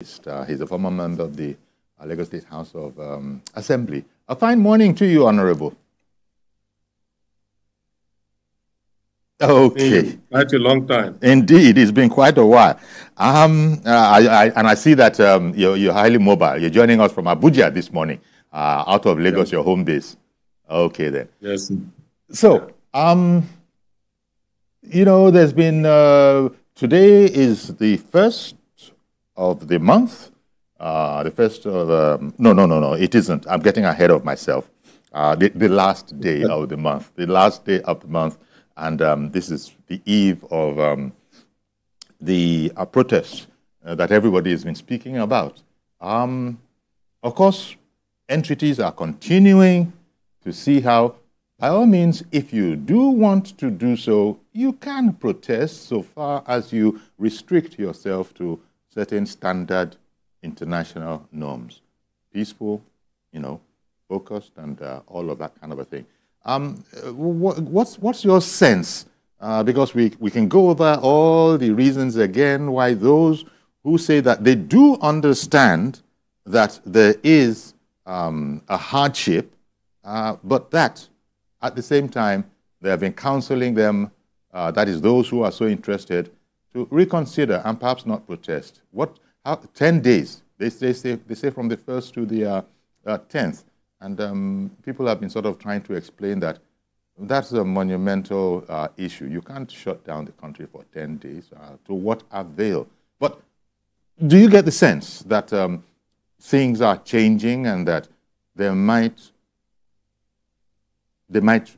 He's a former member of the Lagos State House of Assembly. A fine morning to you, Honorable. Okay. Quite a long time. Indeed, it's been quite a while. And I see that you're highly mobile. You're joining us from Abuja this morning, out of Lagos, your home base. Okay, then. Yes. So, you know, there's been, today is the first of the month. The first of, no, it isn't. I'm getting ahead of myself. The last day of the month. The last day of the month. And this is the eve of the protest that everybody has been speaking about. Of course, entities are continuing to see how, by all means, if you do want to do so, you can protest so far as you restrict yourself to certain standard international norms. Peaceful, you know, focused, and all of that kind of a thing. What's your sense? Because we can go over all the reasons again why those who say that they do understand that there is a hardship, but that at the same time they have been counseling them, that is those who are so interested, to reconsider and perhaps not protest. 10 days, they say from the 1st to the 10th. And people have been sort of trying to explain that that's a monumental issue. You can't shut down the country for 10 days. To what avail? But do you get the sense that things are changing and that they might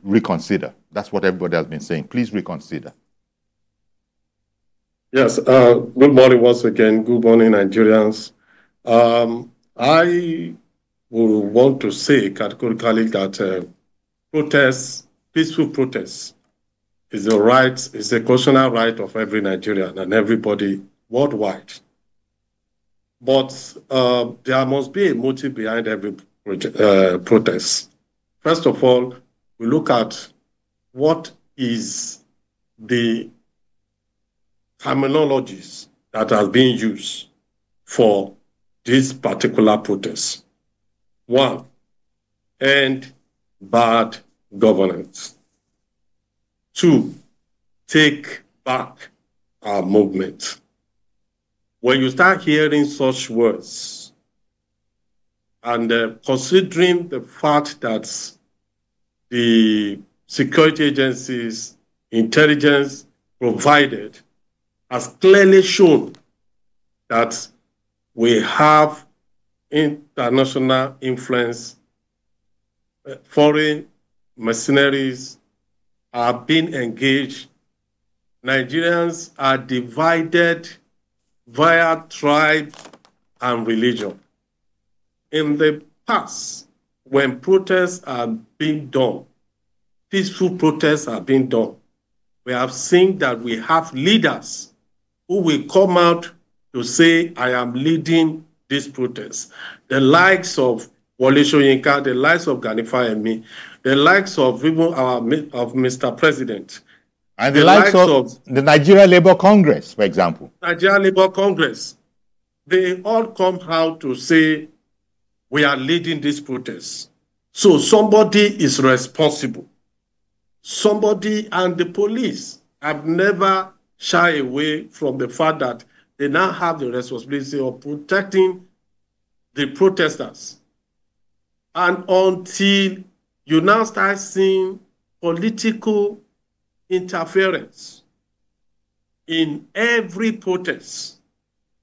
reconsider? That's what everybody has been saying. Please reconsider. Yes. Good morning once again. Good morning, Nigerians. I will want to say categorically that peaceful protests is a constitutional right of every Nigerian and everybody worldwide. But there must be a motive behind every protest. First of all, we look at what is the terminologies that are being used for this particular protest. 1, end bad governance. 2, take back our movement. When you start hearing such words and considering the fact that the security agencies, intelligence provided has clearly shown that we have international influence, foreign mercenaries are being engaged. Nigerians are divided via tribe and religion. In the past, when protests are being done, peaceful protests are being done, we have seen that we have leaders who will come out to say, I am leading this protest. The likes of woles, the likes of Ganifa, the likes of even of Mr. President. And the likes of the Nigerian Labour Congress, for example. Nigerian Labour Congress. They all come out to say, we are leading this protest. So somebody is responsible. Somebody, and the police have never shied away from the fact that they now have the responsibility of protecting the protesters. And until you now start seeing political interference in every protest,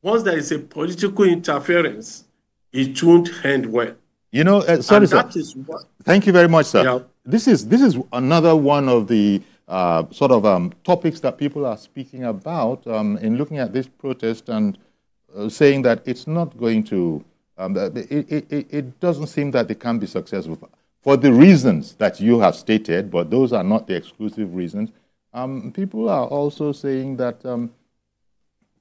once there is a political interference, it won't end well. You know, sorry, sir. Thank you very much, sir. Yeah. This is another one of the sort of topics that people are speaking about in looking at this protest and saying that it's not going to, it doesn't seem that they can be successful for the reasons that you have stated, but those are not the exclusive reasons. People are also saying that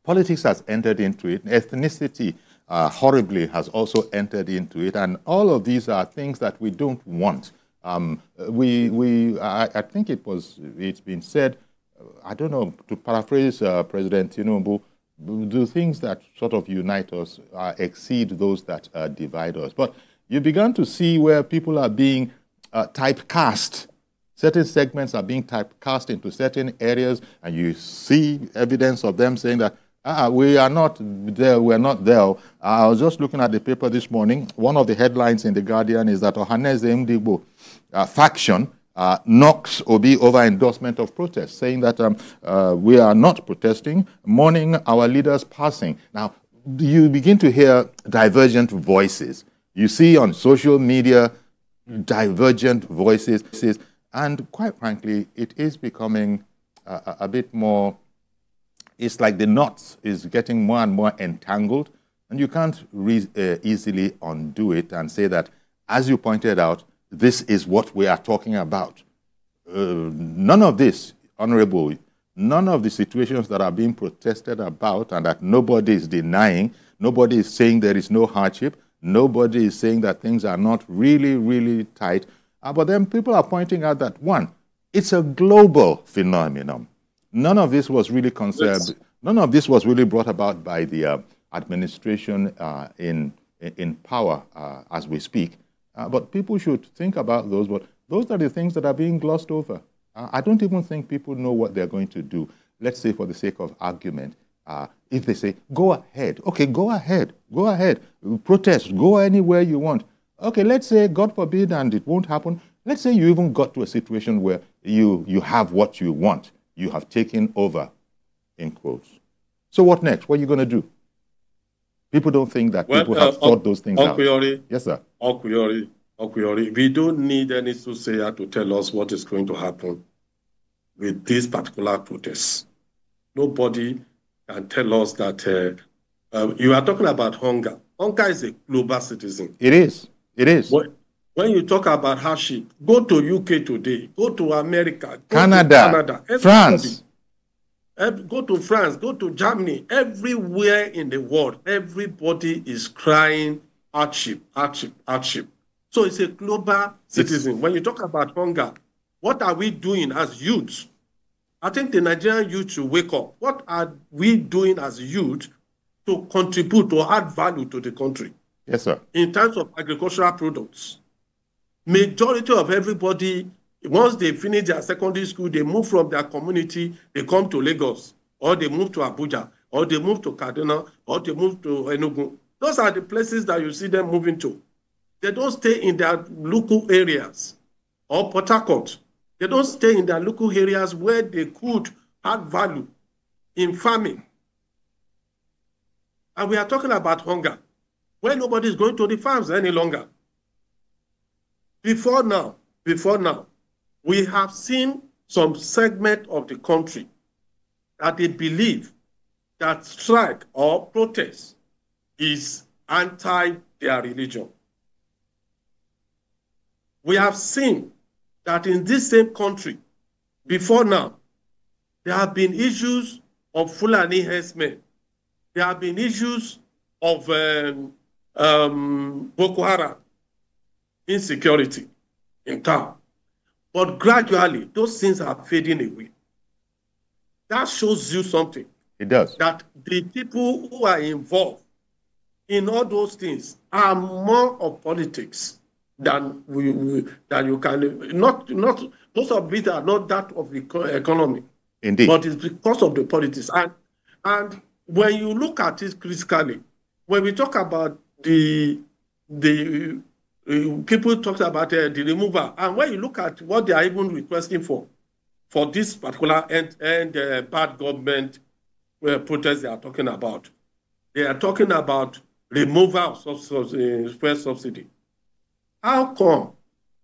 politics has entered into it, ethnicity horribly has also entered into it, and all of these are things that we don't want. I think it's been said, I don't know, to paraphrase President Tinubu, do things that sort of unite us exceed those that divide us? But you began to see where people are being typecast. Certain segments are being typecast into certain areas, and you see evidence of them saying that we are not there, we're not there. I was just looking at the paper this morning. One of the headlines in The Guardian is that Ohaneze Ndigbo faction knocks Obi over endorsement of protest, saying that we are not protesting, mourning our leaders passing. Now, you begin to hear divergent voices. You see on social media divergent voices, and quite frankly, it is becoming a bit more, it's like the knots is getting more and more entangled, and you can't easily undo it and say that, as you pointed out, this is what we are talking about. None of this, Honorable, none of the situations that are being protested about and that nobody is denying, nobody is saying there is no hardship, nobody is saying that things are not really, really tight. But then people are pointing out that, one, it's a global phenomenon. None of this was really concerned. Yes. None of this was really brought about by the administration in power as we speak. But people should think about those. But those are the things that are being glossed over. I don't even think people know what they're going to do. Let's say, for the sake of argument, if they say, go ahead. Okay, go ahead. Go ahead. Protest. Go anywhere you want. Okay, let's say, God forbid, and it won't happen. Let's say you even got to a situation where you have what you want. You have taken over, in quotes. So what next? What are you going to do? People don't think that people have thought those things out. Yes, sir. Okuyori, we don't need any soothsayer to tell us what is going to happen with this particular protest. Nobody can tell us that you are talking about hunger. Hunger is a global citizen. It is. It is. When you talk about hardship, go to UK today, go to America, go Canada, to Canada, France. Go to France, go to Germany. Everywhere in the world, everybody is crying hardship, hardship, hardship. So it's a global citizen. When you talk about hunger, what are we doing as youth? I think the Nigerian youth should wake up. What are we doing as youth to contribute, to add value to the country? Yes, sir. In terms of agricultural products, majority of everybody, once they finish their secondary school, they move from their community, they come to Lagos, or they move to Abuja, or they move to Kaduna, or they move to Enugu. Those are the places that you see them moving to. They don't stay in their local areas, or Port Harcourt. They don't stay in their local areas where they could add value in farming. And we are talking about hunger, where nobody is going to the farms any longer. Before now, we have seen some segment of the country that they believe that strike or protest is anti their religion. We have seen that in this same country, before now, there have been issues of Fulani herdsmen. There have been issues of Boko Haram, insecurity in town. But gradually, those things are fading away. That shows you something. It does. That the people who are involved in all those things are more of politics than you can. Not most of it are not that of the economy. Indeed. But it's because of the politics. And when you look at it critically, when we talk about the people talk about the removal, and when you look at what they are even requesting for this particular bad government protest they are talking about removal of fuel subsidy. How come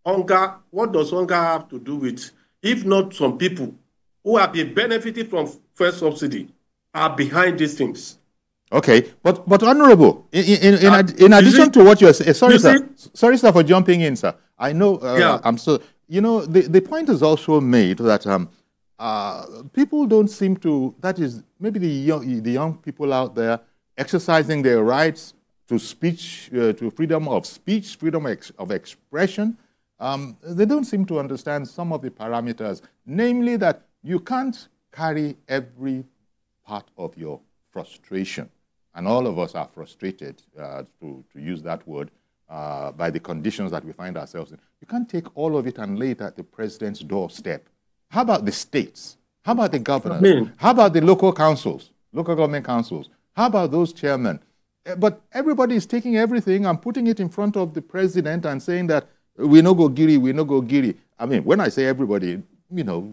hunger? What does hunger have to do with, if not some people who have been benefiting from fuel subsidy are behind these things? Okay, but Honorable, in addition to what you're saying, sorry, sir, for jumping in, sir. I know, I'm so, the point is also made that people don't seem to, that is, maybe the young people out there exercising their rights to speech, to freedom of speech, freedom of expression, they don't seem to understand some of the parameters, namely that you can't carry every part of your frustration. And all of us are frustrated, to use that word, by the conditions that we find ourselves in. You can't take all of it and lay it at the president's doorstep. How about the states? How about the governors? How about the local councils, local government councils? How about those chairmen? But everybody is taking everything and putting it in front of the president and saying that we no go giri, we no go giri. I mean, when I say everybody, you know,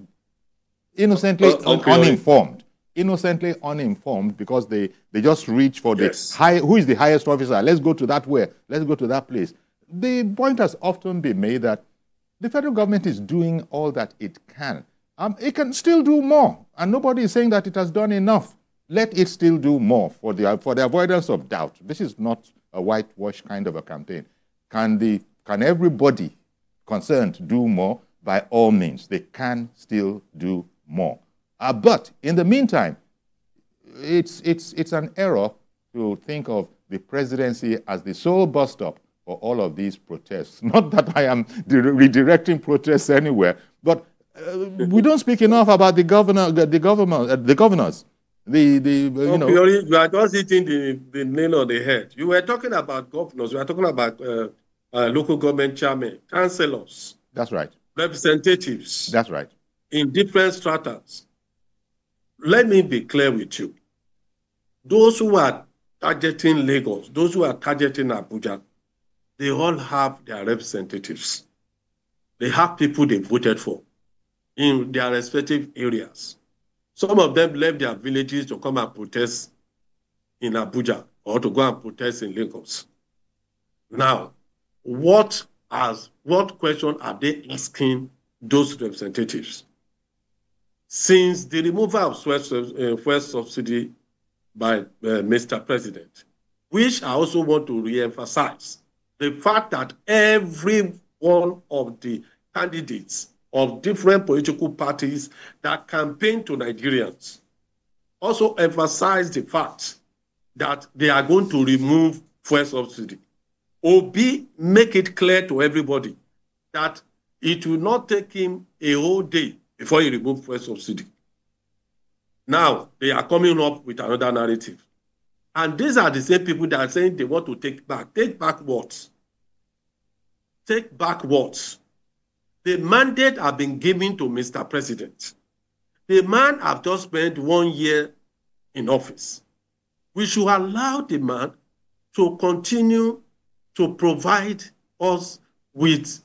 innocently uninformed. Innocently uninformed because they just reach for the high, who is the highest officer? Let's go to that let's go to that place. The point has often been made that the federal government is doing all that it can. It can still do more, and nobody is saying that it has done enough. Let it still do more for the avoidance of doubt. This is not a whitewash kind of a campaign. Can everybody concerned do more? By all means, they can still do more. But in the meantime, it's an error to think of the presidency as the sole bus stop for all of these protests. Not that I am redirecting protests anywhere, but we don't speak enough about the governors. You know, you are just hitting the nail on the head. You were talking about governors. You are talking about local government chairmen, councillors. That's right. Representatives. That's right. In different stratas. Let me be clear with you. Those who are targeting Lagos, those who are targeting Abuja, they all have their representatives. They have people they voted for in their respective areas. Some of them left their villages to come and protest in Abuja or to go and protest in Lagos. Now, what question are they asking those representatives? Since the removal of fuel subsidy by Mr. President, which I also want to re-emphasize, the fact that every one of the candidates of different political parties that campaign to Nigerians also emphasize the fact that they are going to remove fuel subsidy. Obi make it clear to everybody that it will not take him a whole day before he removes fuel subsidy. Now, they are coming up with another narrative. And these are the same people that are saying they want to take back. Take back what? Take back what? The mandate have been given to Mr. President. The man have just spent 1 year in office. We should allow the man to continue to provide us with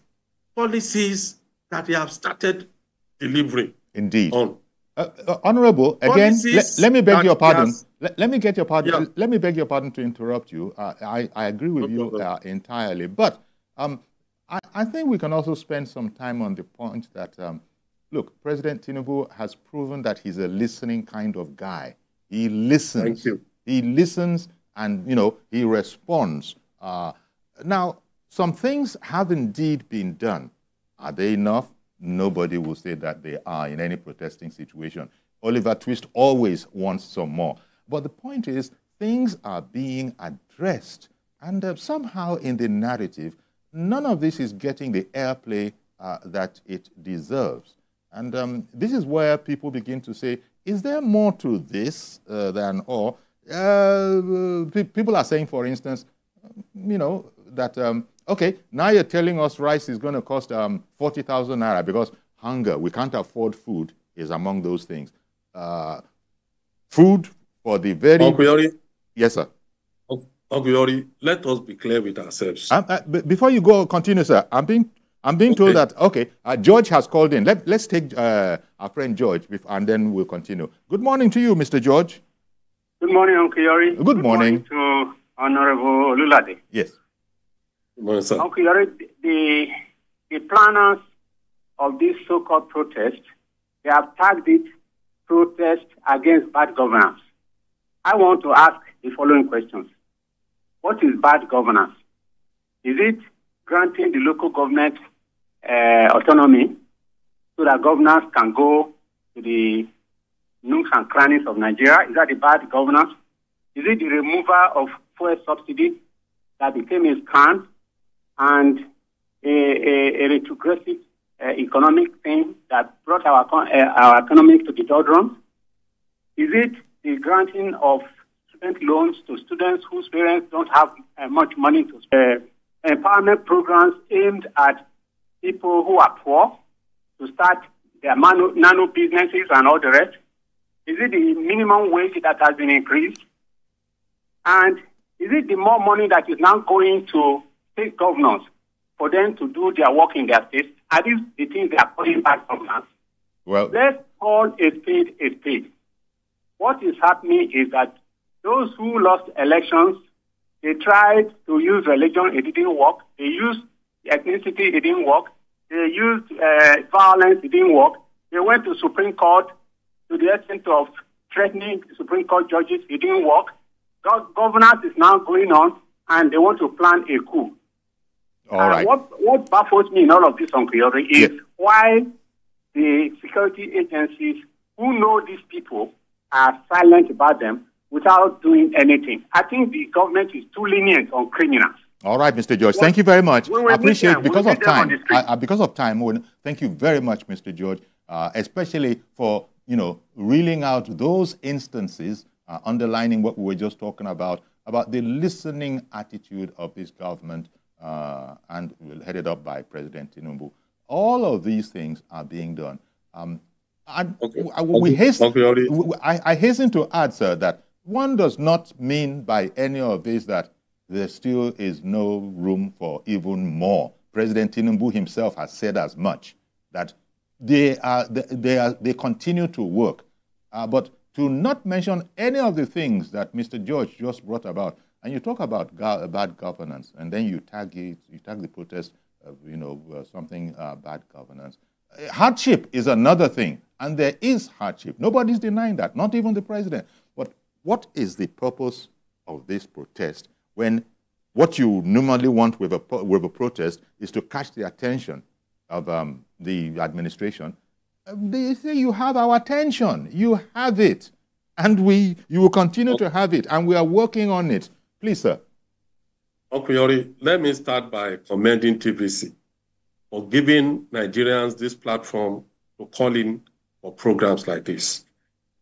policies that he have started delivering. Indeed. On. Honorable, again, let me beg your pardon. Let me get your pardon. Yeah. Let me beg your pardon to interrupt you. I agree with you entirely. But I think we can also spend some time on the point that, look, President Tinubu has proven that he's a listening kind of guy. He listens. Thank you. He listens and, you know, he responds. Now, some things have indeed been done. Are they enough? Nobody will say that they are in any protesting situation. Oliver Twist always wants some more. But the point is, things are being addressed. And somehow in the narrative, none of this is getting the airplay that it deserves. And this is where people begin to say, is there more to this than all? People are saying, for instance, you know, that, okay, now you're telling us rice is going to cost 40,000 naira because hunger, we can't afford food, is among those things. Food for the very... Uncle Yori, yes, sir. Uncle Yori, let us be clear with ourselves. Before you go, continue, sir. I'm being told that, okay, George has called in. Let's take our friend George, and then we'll continue. Good morning to you, Mr. George. Good morning, Uncle Yori. Good morning. To Honorable Olulade. Yes. Good morning, sir. Uncle Yori, the planners of this so-called protest, they have tagged it protest against bad governance. I want to ask the following questions. What is bad governance? Is it granting the local government autonomy so that governors can go to the nooks and crannies of Nigeria? Is that the bad governance? Is it the removal of fuel subsidy that became a scam and a retrogressive economic thing that brought our economy to the doldrums? Is it the granting of student loans to students whose parents don't have much money to spare. Empowerment programs aimed at people who are poor to start their nano businesses and all the rest. Is it the minimum wage that has been increased? And is it the more money that is now going to state governors for them to do their work in their states? Are these the things they are calling back governors? Well, let's call a spade a spade. What is happening is that those who lost elections, they tried to use religion, it didn't work. They used ethnicity, it didn't work. They used violence, it didn't work. They went to Supreme Court to the extent of threatening Supreme Court judges, it didn't work. Governance is now going on, and they want to plan a coup. All right. What baffles me in all of this, Uncle Yori, is why the security agencies who know these people are silent about them without doing anything. I think the government is too lenient on criminals. All right, Mr. George. Thank you very much. I appreciate because of time. Because of time, thank you very much, Mr. George, especially for reeling out those instances, underlining what we were just talking about the listening attitude of this government, and headed up by President Tinubu. All of these things are being done. I hasten to add, sir, that one does not mean by any of this that there still is no room for even more. President Tinubu himself has said as much, that they continue to work. But to not mention any of the things that Mr. George just brought about, and you talk about bad governance, and then you tag the protest, something bad governance. Hardship is another thing, and there is hardship. Nobody's denying that, not even the president. But what is the purpose of this protest when what you normally want with a protest is to catch the attention of the administration? They say you have our attention. You have it, and you will continue to have it, and we are working on it. Please, sir. Uncle Yori, let me start by commending TVC for giving Nigerians this platform to call in for programs like this.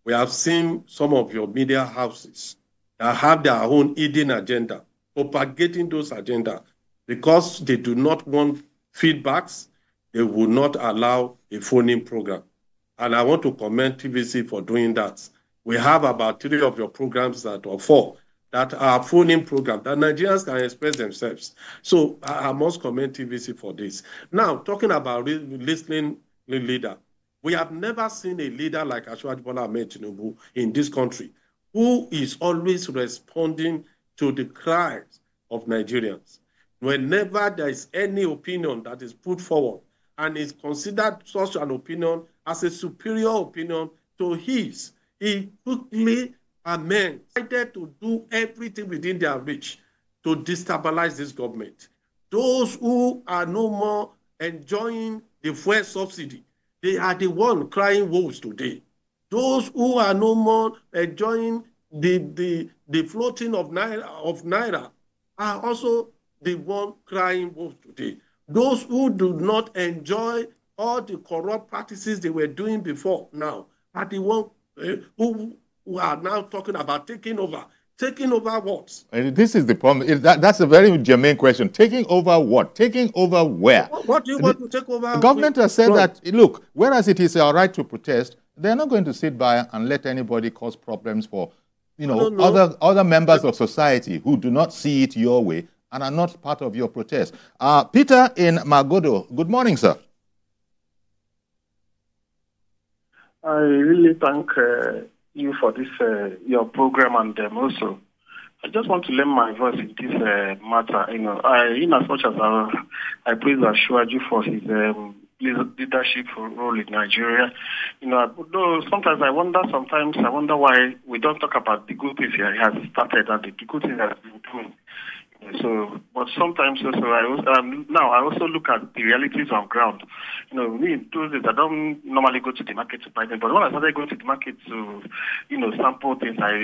We have seen some of your media houses that have their own hidden agenda, propagating those agendas because they do not want feedbacks. They will not allow a phone-in program. And I want to commend TVC for doing that. We have about 3 of your programs or 4 that are phone-in programs that Nigerians can express themselves. So I must commend TVC for this. Now, talking about listening leader, we have never seen a leader like Asiwaju Bola Ahmed Tinubu in this country who is always responding to the cries of Nigerians. Whenever there is any opinion that is put forward and is considered such an opinion as a superior opinion to his, he quickly decided to do everything within their reach to destabilize this government. Those who are no more enjoying the fuel subsidy, they are the one crying woes today. Those who are no more enjoying the floating of naira are also the one crying woes today. Those who do not enjoy all the corrupt practices they were doing before now are the one who are now talking about taking over. Taking over what? This is the problem. That's a very germane question. Taking over what? Taking over where? What do you want to take over? The government has said that, look, whereas it is our right to protest, they're not going to sit by and let anybody cause problems for, other members of society who do not see it your way and are not part of your protest. Peter in Magodo, good morning, sir. I really thank you for this, your program, and also I just want to lend my voice in this matter. In as much as I praise Asiwaju for his leadership role in Nigeria, though sometimes I wonder why we don't talk about the good things he has started and the good things he has been doing. So, but sometimes also I also look at the realities on ground. Me those days I don't normally go to the market to buy them, but when I started going to the market to, sample things, I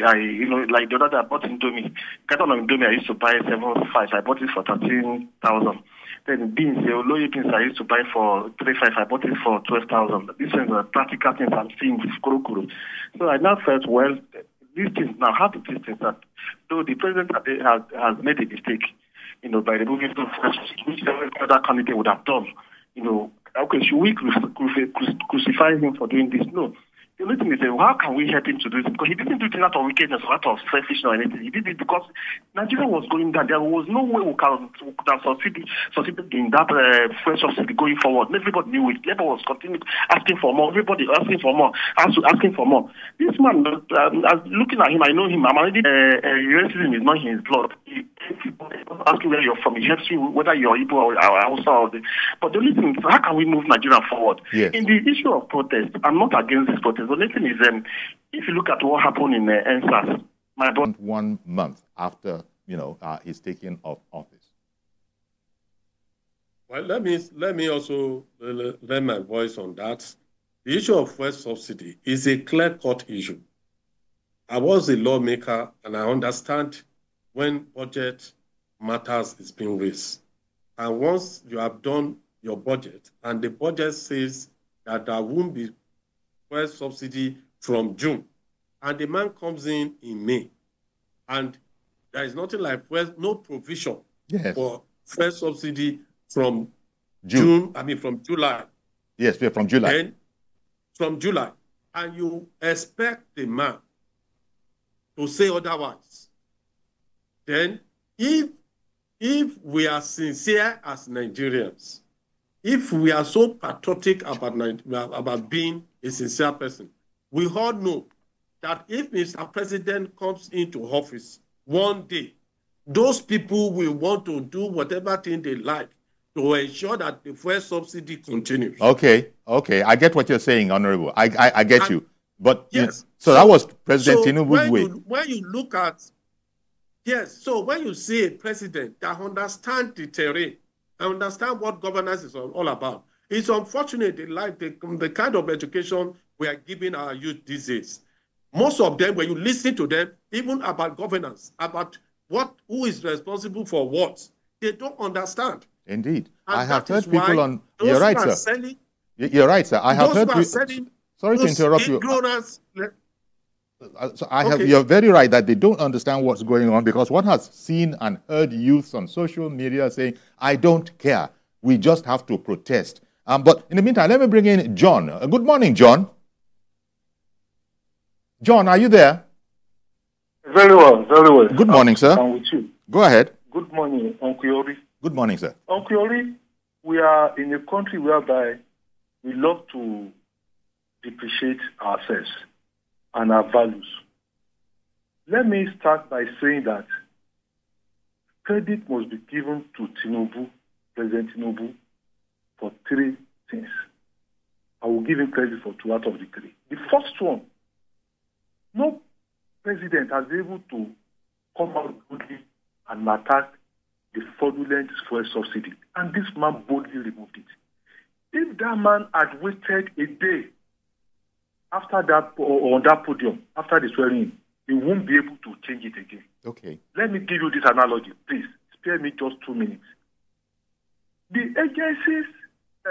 like the other day I bought Indomie. Carton of Indomie I used to buy 7.5. I bought it for 13,000. Then beans, the Oloye beans I used to buy for 3.5. I bought it for 12,000. These are practical things I'm seeing with Kurukuru. So I now felt, well, these things now, how to these things that though the president has made a mistake, by removing the which every other candidate would have done, okay, should we crucify him for doing this? No. The only thing is, how can we help him to do this? Because he didn't do it out of wickedness or out of selfishness or anything. He did it because Nigeria was going down. There was no way we could have succeeded in that fresh subsidy going forward. Everybody knew it. Everybody was continuing asking for more. Everybody asking for more. Asking for more. This man, looking at him, I know him. I'm already racism is not in his blood. Asking where you're from. He helps you whether you're Igbo or Hausa. But the only thing is, how can we move Nigeria forward? Yes. In the issue of protest, I'm not against this protest. The only thing is, if you look at what happened in NSAS, 1 month after his taking of office. Well, let me also lend my voice on that. The issue of fuel subsidy is a clear-cut issue. I was a lawmaker, and I understand when budget matters is being raised. And once you have done your budget, and the budget says that there won't be fuel subsidy from June, and the man comes in May, and there is nothing like no provision for fuel subsidy from from July. Yes, from July. Then, from July, and you expect the man to say otherwise. Then, if we are sincere as Nigerians, if we are so patriotic about being a sincere person, we all know that if Mr. President comes into office one day, those people will want to do whatever thing they like to ensure that the fuel subsidy continues. Okay. I get what you're saying, Honorable. I get you. But yes, so that was President Tinubu's way. When you look at, so when you see a president that understands the terrain, I understand what governance is all about. It's unfortunate, the kind of education we are giving our youth these days. Most of them, when you listen to them, even about governance, about who is responsible for what, they don't understand. Indeed. And I have heard people on... You're right, sir. You're right, sir. I have heard people... Sorry to interrupt you. You're very right that they don't understand what's going on, because one has seen and heard youths on social media saying, I don't care. We just have to protest. But in the meantime, let me bring in John. Good morning, John. John, are you there? Very well, very well. Good morning, sir. I'm with you. Go ahead. Good morning, Uncle Yori. Good morning, sir. Uncle Yori, we are in a country whereby we love to depreciate ourselves and our values. Let me start by saying that credit must be given to Tinubu, President Tinubu, for 3 things. I will give him credit for 2 out of the 3. The first one, no president has been able to come out boldly and attack the fraudulent fuel subsidy, and this man boldly removed it. If that man had waited a day after that, or on that podium, after the swearing, he won't be able to change it again. Okay. Let me give you this analogy, please. Spare me just 2 minutes. The agencies,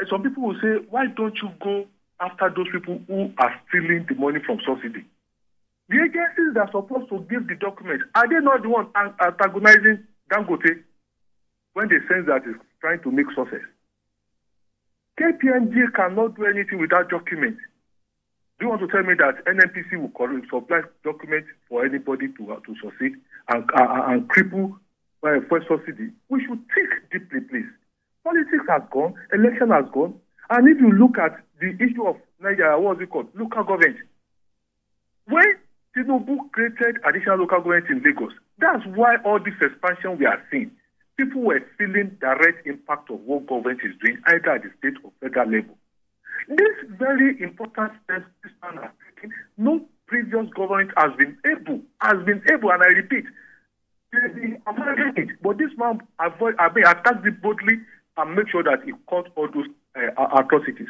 some people will say, why don't you go after those people who are stealing the money from subsidy? The agencies that are supposed to give the documents, are they not the ones antagonizing Dangote when they sense that it's trying to make success? KPMG cannot do anything without documents. Do you want to tell me that NNPC will supply documents for anybody to succeed and cripple fuel subsidy? We should think deeply, please. Politics has gone, election has gone, and if you look at the issue of Nigeria, local government. When Tinubu created additional local government in Lagos, that's why all this expansion we are seeing, people were feeling direct impact of what government is doing, either at the state or federal level. This very important step this man has taken, no previous government has been able, and I repeat, but this man attacked it boldly and make sure that he caught all those atrocities.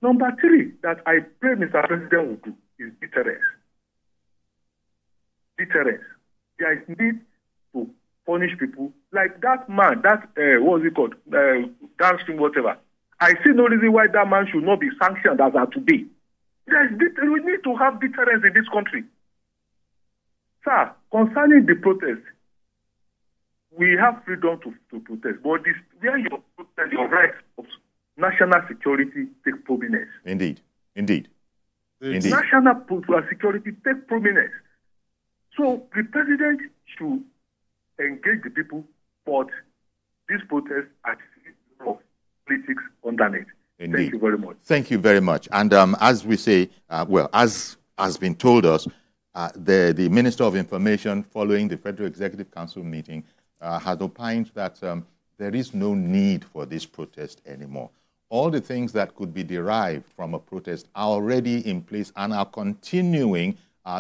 Number 3, that I pray Mr. President will do is deterrence. Deterrence. There is need to punish people like that man, downstream whatever. I see no reason why that man should not be sanctioned as of today. We need to have deterrence in this country. Sir, concerning the protest, we have freedom to protest, but this where your protest, your right of national security take prominence. Indeed. Indeed. Indeed. National security take prominence. So the president should engage the people, but this protest are of politics underneath. Indeed. Thank you very much. Thank you very much. And as we say, well, as has been told us, the Minister of Information, following the Federal Executive Council meeting, has opined that there is no need for this protest anymore. All the things that could be derived from a protest are already in place and are continuing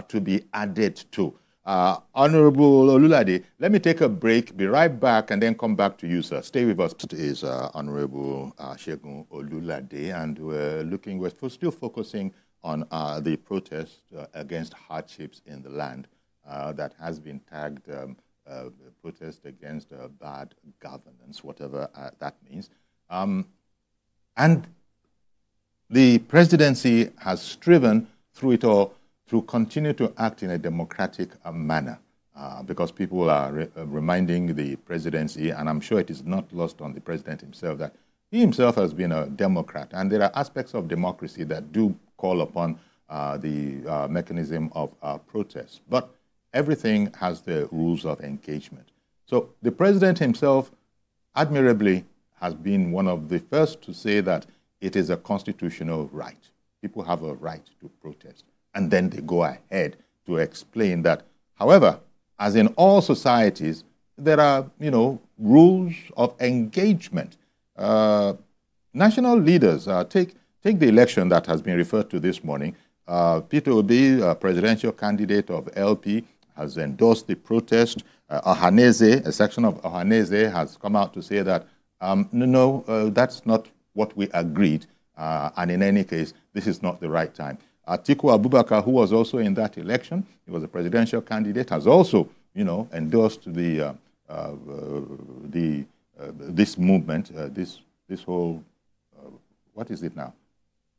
to be added to. Honorable Olulade, let me take a break, be right back, and then come back to you, sir. Stay with us. It is Honorable Segun Olulade, and we're still focusing on the protest against hardships in the land that has been tagged protest against bad governance, whatever that means. And the presidency has striven through it all to continue to act in a democratic manner because people are reminding the presidency, and I'm sure it is not lost on the president himself, that he himself has been a Democrat, and there are aspects of democracy that do call upon the mechanism of protest. But everything has the rules of engagement. So the president himself, admirably, has been one of the first to say that it is a constitutional right. People have a right to protest. And then they go ahead to explain that, however, as in all societies, there are, rules of engagement. National leaders, take the election that has been referred to this morning. Peter Obi, a presidential candidate of LP, has endorsed the protest. Ohaneze, a section of Ohaneze, has come out to say that, that's not what we agreed. And in any case, this is not the right time. Atiku Abubakar, who was also in that election, he was a presidential candidate, has also, endorsed this movement, this whole, what is it now?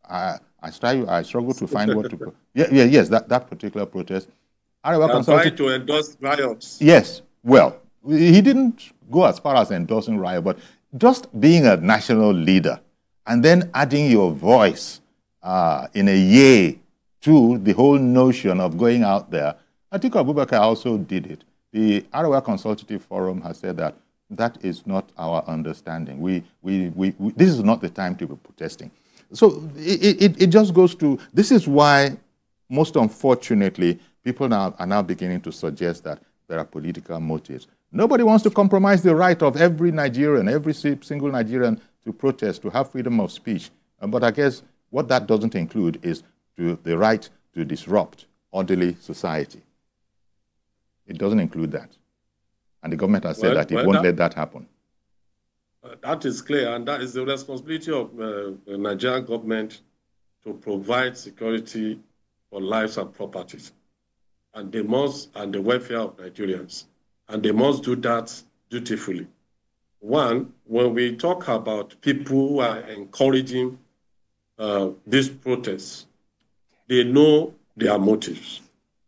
I struggle to find what to. Yes, that particular protest. Trying to endorse riots. Yes, well, he didn't go as far as endorsing riot, but just being a national leader and then adding your voice in a yay to the whole notion of going out there. Atiku Abubakar also did it. The Arewa Consultative Forum has said that that is not our understanding. This is not the time to be protesting. So it just goes to, this is why, most unfortunately, people are now beginning to suggest that there are political motives. Nobody wants to compromise the right of every Nigerian, every single Nigerian to protest, to have freedom of speech. But I guess what that doesn't include is the right to disrupt orderly society. It doesn't include that. And the government has said that it won't let that happen. That is clear, and that is the responsibility of the Nigerian government to provide security for lives and properties. And they must, and the welfare of Nigerians. And they must do that dutifully. One, when we talk about people who are encouraging these protests, they know their motives.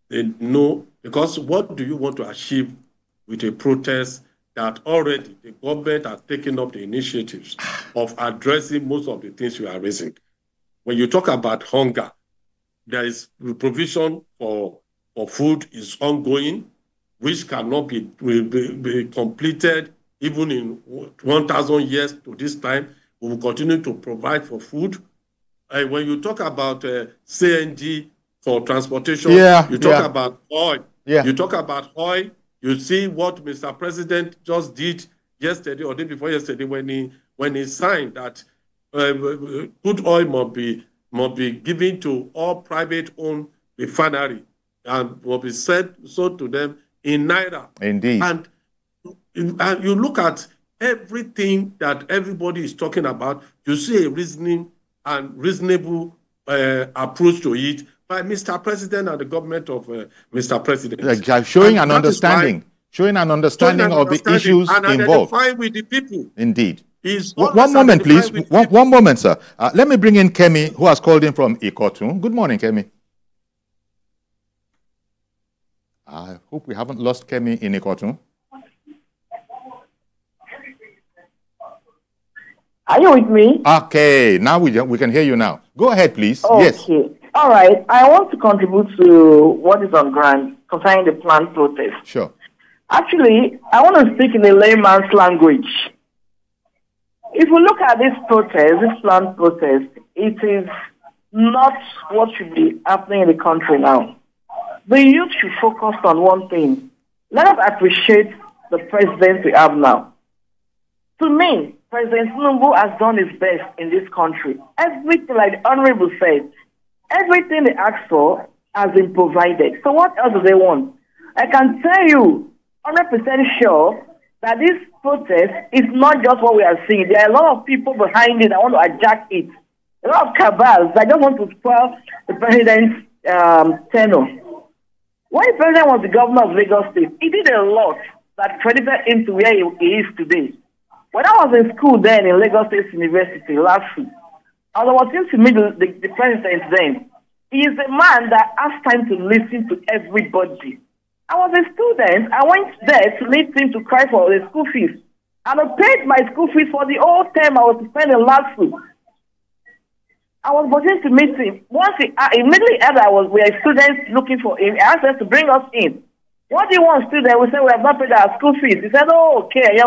They know, because what do you want to achieve with a protest that already the government has taken up the initiatives of addressing most of the things you are raising? When you talk about hunger, there is provision for food is ongoing, which cannot be completed even in 1,000 years to this time. We will continue to provide for food. When you talk about CNG for transportation, you talk about oil. You talk about oil. You see what Mr. President just did yesterday or the day before yesterday when he signed that crude oil must be given to all private-owned refinery and will be sold to them in Naira. Indeed. And you look at everything that everybody is talking about, you see a reasoning and reasonable approach to it by Mr. President and the government of Mr. President. Showing an understanding of the issues and involved. Identifying with the people. Indeed. One moment, please. One moment, sir. Let me bring in Kemi, who has called in from Ikotun. Good morning, Kemi. I hope we haven't lost Kemi in Ikotun. Are you with me? Okay, now we can hear you now. Go ahead, please. Okay. Yes. All right. I want to contribute to what is on ground concerning the planned protest. Sure. Actually, I want to speak in a layman's language. If we look at this protest, this planned protest, it is not what should be happening in the country now. The youth should focus on one thing. Let us appreciate the president we have now. To me, President Tinubu has done his best in this country. Everything, like the Honorable said, everything they asked for has been provided. So what else do they want? I can tell you 100% sure that this protest is not just what we are seeing. There are a lot of people behind it that want to hijack it. A lot of cabals that just want to spoil the president's tenure. When the president was the governor of Lagos State, he did a lot that credited him to where he is today. When I was in school then in Lagos State University last week, I was watching to meet the president then. He is a man that has time to listen to everybody. I was a student. I went there to meet him to cry for the school fees. And I paid my school fees for the whole term I was spending last week. I was watching to meet him. Once immediately after we were students looking for him, he asked us to bring us in. What do you want, student? We said we have not paid our school fees. He said, oh, okay, he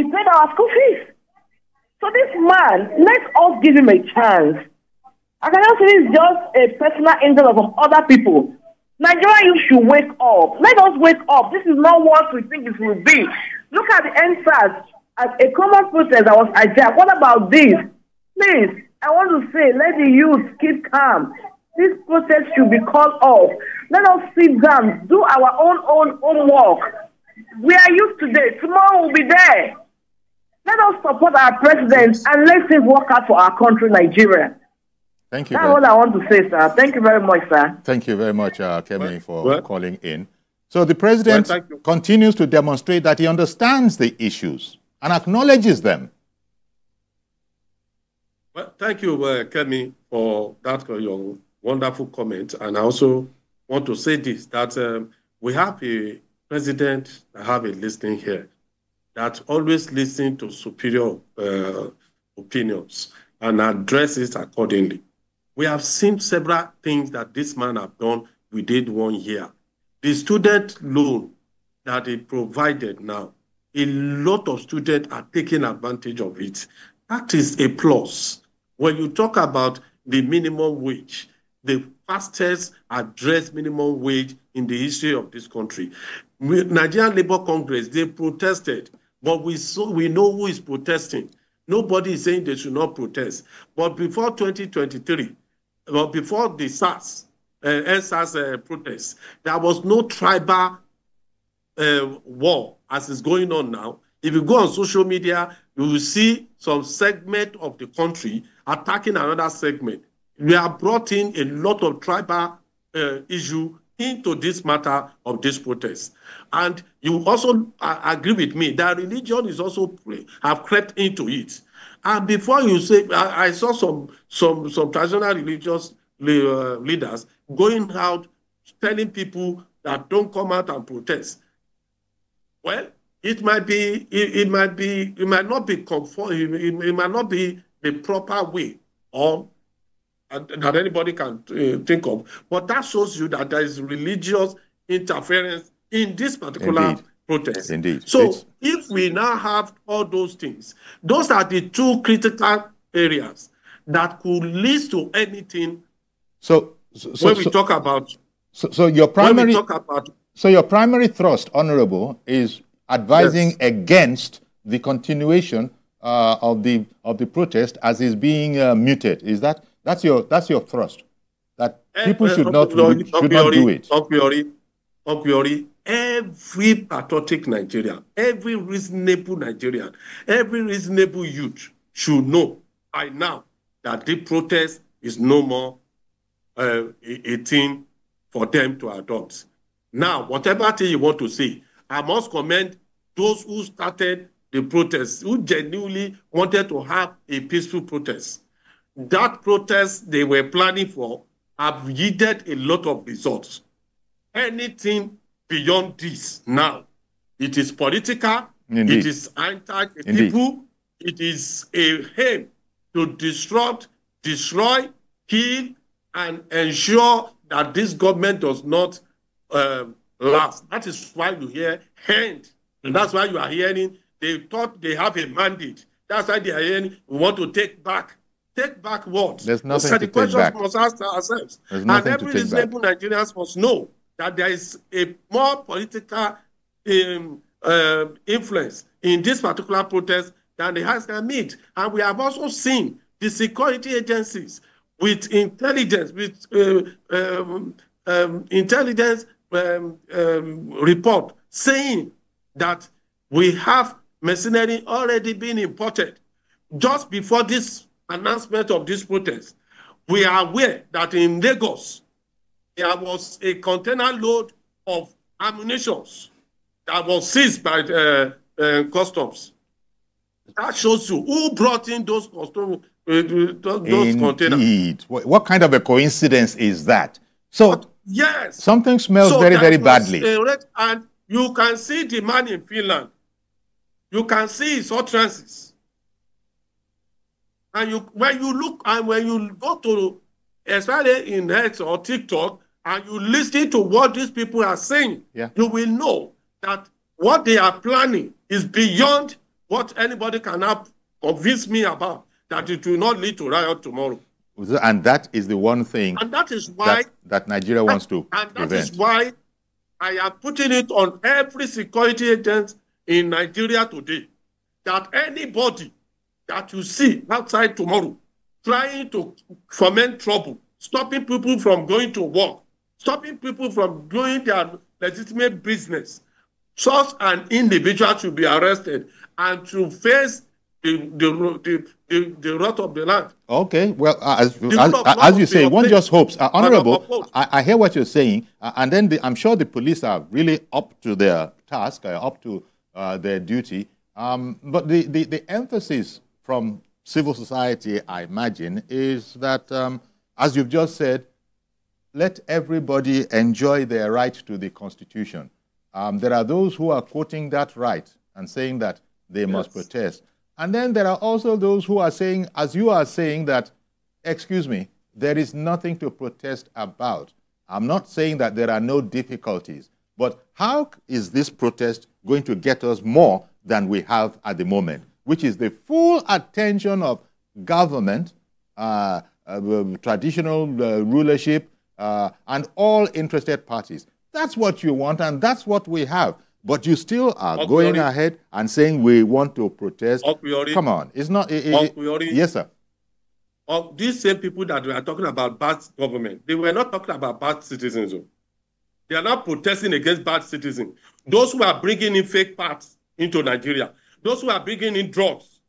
paid our school fees. So this man, let us give him a chance. I cannot say it's just a personal interest of other people. Nigeria, you should wake up. Let us wake up. This is not what we think it will be. Look at the NSAS as a common protest that was hijacked. What about this? Please, I want to say, let the youth keep calm. This protest should be called off. Let us sit down, do our own work. We are youth today. Tomorrow we'll be there. Let us support our president and let him work out for our country, Nigeria. Thank you. That's what I want to say, sir. Thank you very much, sir. Thank you very much, Kemi, for calling in. So the president continues to demonstrate that he understands the issues and acknowledges them. Well, thank you, Kemi, for that your wonderful comment. And I also want to say this, that we have a president that have a listening here, that always listen to superior opinions and address it accordingly. We have seen several things that this man have done within 1 year. The student loan that he provided now, a lot of students are taking advantage of it. That is a plus. When you talk about the minimum wage, the fastest addressed minimum wage in the history of this country. Nigerian Labour Congress, they protested, but we know who is protesting. Nobody is saying they should not protest. But before 2023, well, before the SARS, NSAS protest, there was no tribal war as is going on now. If you go on social media, you will see some segment of the country attacking another segment. We have brought in a lot of tribal issue into this matter of this protest. And you also agree with me that religion is also have crept into it. And before you say, I saw some traditional religious leaders going out telling people that don't come out and protest. Well, it might not be the proper way or that anybody can think of, but that shows you that there is religious interference in this particular protest. Indeed. So if we now have all those things, those are the two critical areas that could lead to anything. So your primary thrust, Honorable, is advising against the continuation of the protest as is being muted. Is that's your thrust? That people should not do it. Every patriotic Nigerian, every reasonable Nigerian, every reasonable youth should know by now that the protest is no more a thing for them to adopt. Now, whatever thing you want to say, I must commend those who started the protest, who genuinely wanted to have a peaceful protest. That protest they were planning for have yielded a lot of results. anything beyond this now. It is political. Indeed. It is anti-people. It is a aim to disrupt, destroy, kill, and ensure that this government does not last. That is why you hear "hand," and that's why you are hearing they thought they have a mandate. That's why they are hearing we want to take back. Take back what? There's nothing so to the question take back. We must ask ourselves. There's nothing and every to take back. reasonable Nigerians must know that there is a more political influence in this particular protest than the House can meet. And we have also seen the security agencies with intelligence, with intelligence report saying that we have mercenary already been imported. Just before this announcement of this protest, we are aware that in Lagos, there was a container load of ammunition that was seized by customs. That shows you who brought in those containers. Indeed. What kind of a coincidence is that? So, but yes, something smells very, very badly. And you can see the man in Finland. You can see his utterances. And when you look and when you go to, especially in X or TikTok, and you listen to what these people are saying, you will know that what they are planning is beyond what anybody can have convince me about, that it will not lead to riot tomorrow. And that is the one thing and that is why that Nigeria wants to prevent. And that is why I am putting it on every security agent in Nigeria today, that anybody that you see outside tomorrow trying to foment trouble, stopping people from going to work, stopping people from doing their legitimate business, such an individual should be arrested and to face the wrath of the land. Okay, well, as you say, one just hopes. Honorable, I hear what you're saying, and then I'm sure the police are really up to their task, up to their duty. But the emphasis from civil society, I imagine, is that, as you've just said, let everybody enjoy their right to the Constitution. There are those who are quoting that right and saying that they must protest. And then there are also those who are saying, as you are saying, that, excuse me, there is nothing to protest about. I'm not saying that there are no difficulties, but how is this protest going to get us more than we have at the moment, which is the full attention of government, traditional rulership, and all interested parties? That's what you want, and that's what we have. But you still are going ahead and saying we want to protest. Come on, it's not. Yes, sir. These same people that we are talking about bad government, they were not talking about bad citizens. They are not protesting against bad citizens. Those who are bringing in fake parts into Nigeria, those who are bringing in drugs,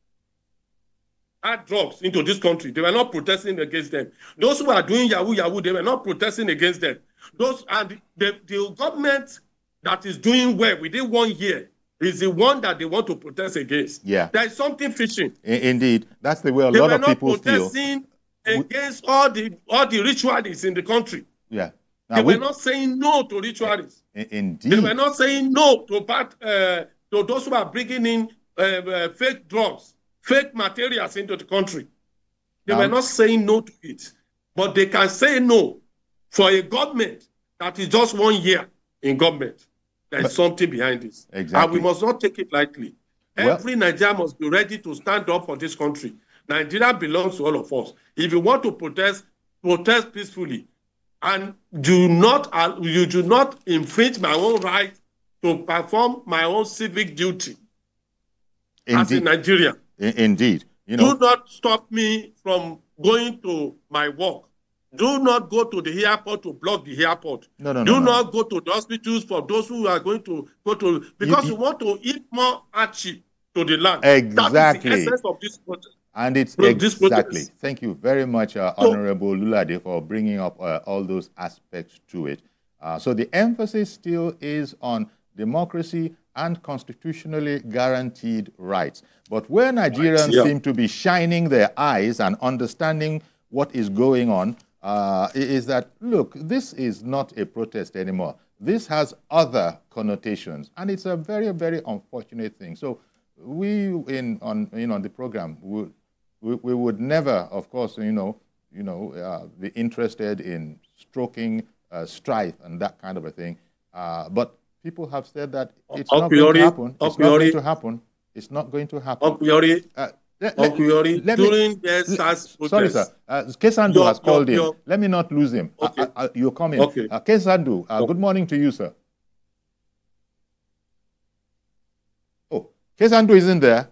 hard drugs into this country, they were not protesting against them. Those who are doing Yahoo Yahoo, they were not protesting against them. Those and the government that is doing well within 1 year is the one that they want to protest against. Yeah. There is something fishy. Indeed. That's the way a lot of people feel. They were not protesting against all the ritualists in the country. Yeah. Now, they were not saying no to ritualists. Indeed. They were not saying no to to those who are bringing in fake drugs, fake materials into the country. They were not saying no to it. But they can say no for a government that is just 1 year in government. There is something behind this. Exactly. And we must not take it lightly. Every Nigerian must be ready to stand up for this country. Nigeria belongs to all of us. If you want to protest, protest peacefully. And you do not infringe my own right to perform my own civic duty. Indeed. As a Nigerian. Indeed. You know, do not stop me from going to my work. Do not go to the airport to block the airport. Do not go to the hospitals for those who are going to go to, because you want to eat more hardship to the land. Exactly. That is the essence of this protest. And it's exactly. Thank you very much, Honorable Lulade, for bringing up all those aspects to it. So the emphasis still is on democracy and constitutionally guaranteed rights. But where Nigerians seem to be shining their eyes and understanding what is going on, is that, look, this is not a protest anymore. this has other connotations, and it's a very, very unfortunate thing. So we on the program we would never, of course, be interested in stroking strife and that kind of a thing. But people have said that it's not going to happen. It's not going to happen. It's not going to happen. During the SARS protest. Sorry, sir. Kesandu has called in. Let me not lose him. Okay. You're coming. Okay. Kesandu, good morning to you, sir. Oh, Kesandu isn't there.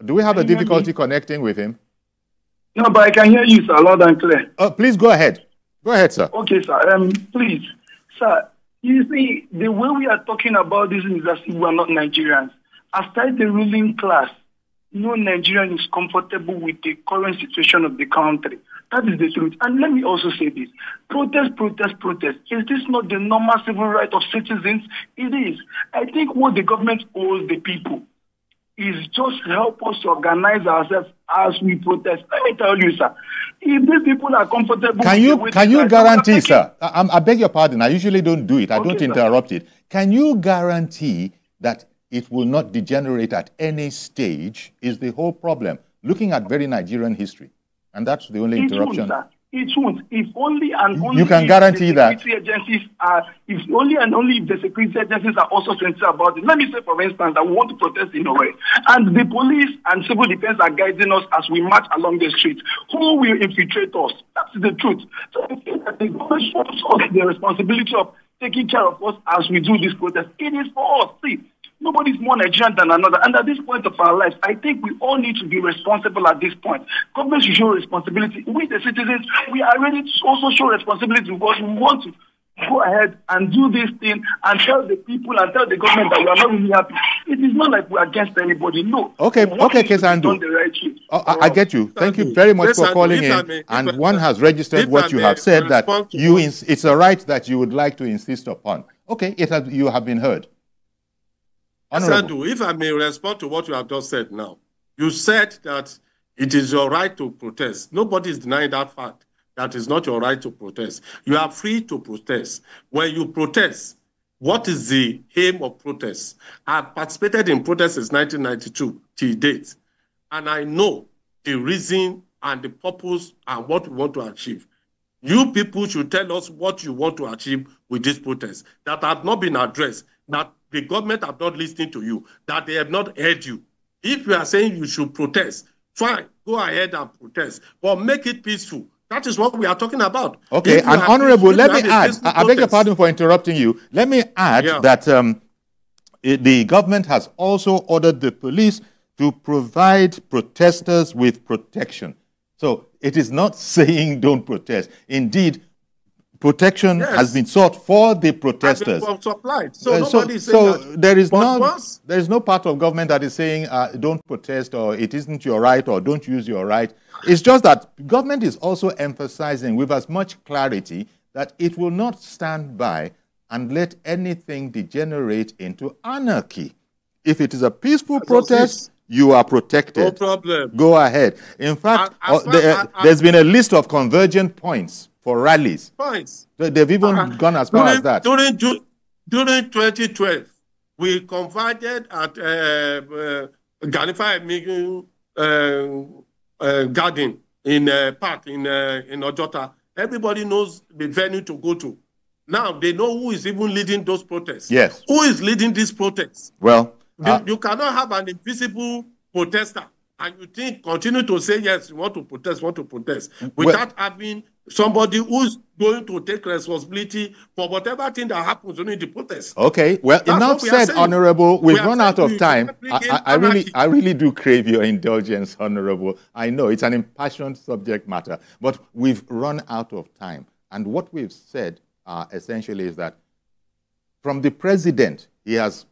Do we have a difficulty connecting with him? No, but I can hear you, sir, loud and clear. Please go ahead. Go ahead, sir. Okay, sir. Please, sir, you see, the way we are talking about this is as if we are not Nigerians. Aside the ruling class, no Nigerian is comfortable with the current situation of the country. That is the truth. And let me also say this. Protest. Is this not the normal civil right of citizens? It is. I think what the government owes the people is just help us to organize ourselves as we protest. Let me tell you, sir, if these people are comfortable... Can you guarantee, sir, I beg your pardon, I usually don't do it, I don't interrupt it. Can you guarantee that it will not degenerate at any stage is the whole problem, looking at very Nigerian history? And that's the only interruption. Won't, it won't. If only and only you can guarantee that. Agencies are, if only and only if the security agencies are also sincere about it. Let me say, for instance, that we want to protest in a way, and the police and civil defense are guiding us as we march along the streets. Who will infiltrate us? That's the truth. So I think that the government shows us the responsibility of taking care of us as we do this protest. It is for us. See, nobody's more Nigerian than another. And at this point of our lives, I think we all need to be responsible at this point. Government should show responsibility. We, the citizens, we are ready to also show responsibility because we want to go ahead and do this thing and tell the people and tell the government that we are not really happy. It is not like we are against anybody. No. Okay, Kesandu. I get you. Thank you very much for calling in. And one has registered what you have said, that it's a right that you would like to insist upon. Okay, you have been heard. Sandu, if I may respond to what you have just said now. You said that it is your right to protest. Nobody is denying that fact. That is not your right to protest. You are free to protest. When you protest, what is the aim of protest? I have participated in protests since 1992 till date. And I know the reason and the purpose and what we want to achieve. You people should tell us what you want to achieve with this protest that have not been addressed, that the government have not listened to you, that they have not heard you. If you are saying you should protest, fine, go ahead and protest, but make it peaceful. That is what we are talking about. Okay, and Honorable, let me add, I beg your pardon for interrupting you. Let me add that the government has also ordered the police to provide protesters with protection. So it is not saying don't protest. Indeed, protection has been sought for the protesters. So there is no part of government that is saying don't protest, or it isn't your right, or don't use your right. It's just that government is also emphasizing with as much clarity that it will not stand by and let anything degenerate into anarchy. If it is a peaceful protest, you are protected. No problem. Go ahead. In fact, there's been a list of convergent points for rallies. They've even gone as far as that. During 2012, we converged at Ganify Garden in park in Ojota. Everybody knows the venue to go to. Now they know who is even leading those protests. Yes. Who is leading these protests? Well, you cannot have an invisible protester and you continue to say, yes, you want to protest, without having somebody who's going to take responsibility for whatever thing that happens during the protest. Okay, well, enough said, Honorable. We've run out of time. I really do crave your indulgence, Honorable. I know it's an impassioned subject matter, but we've run out of time. And what we've said essentially is that from the president, he has,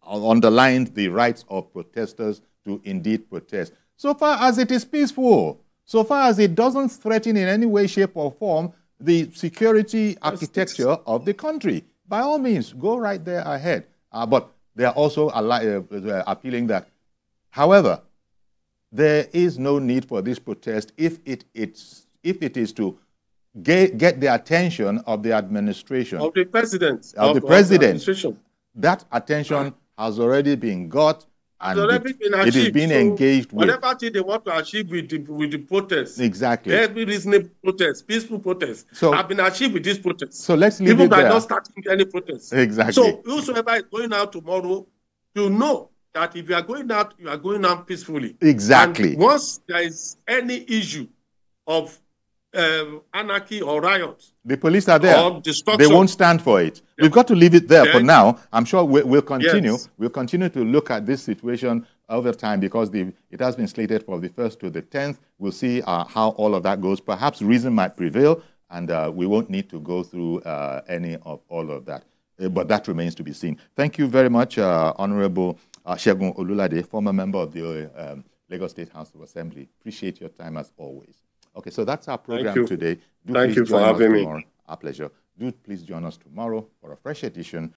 underlined the rights of protesters to indeed protest. So far as it is peaceful, so far as it doesn't threaten in any way, shape, or form the security architecture of the country, by all means, go right there ahead. But they are also appealing that, however, there is no need for this protest if it is to get the attention of the administration. Of the president. Of the president. That attention has already been got, and it is being engaged with. Whatever thing they want to achieve with the protests. Exactly. Every reasonable protest, peaceful protest, have been achieved with these protests. So let's leave even it by there. not starting any protests. Exactly. So whosoever is going out tomorrow, to know that if you are going out peacefully. Exactly. And once there is any issue of anarchy or riots, the police are there. Or destruction, they won't stand for it. Yeah. We've got to leave it there for now. I'm sure we'll continue. Yes. We'll continue to look at this situation over time, because it has been slated for the 1st to the 10th. We'll see how all of that goes. Perhaps reason might prevail, and we won't need to go through any of all of that. But that remains to be seen. Thank you very much, Honorable Segun Olulade, former member of the Lagos State House of Assembly. Appreciate your time as always. Okay, so that's our program today. Thank you for having me. Our pleasure. Do please join us tomorrow for a fresh edition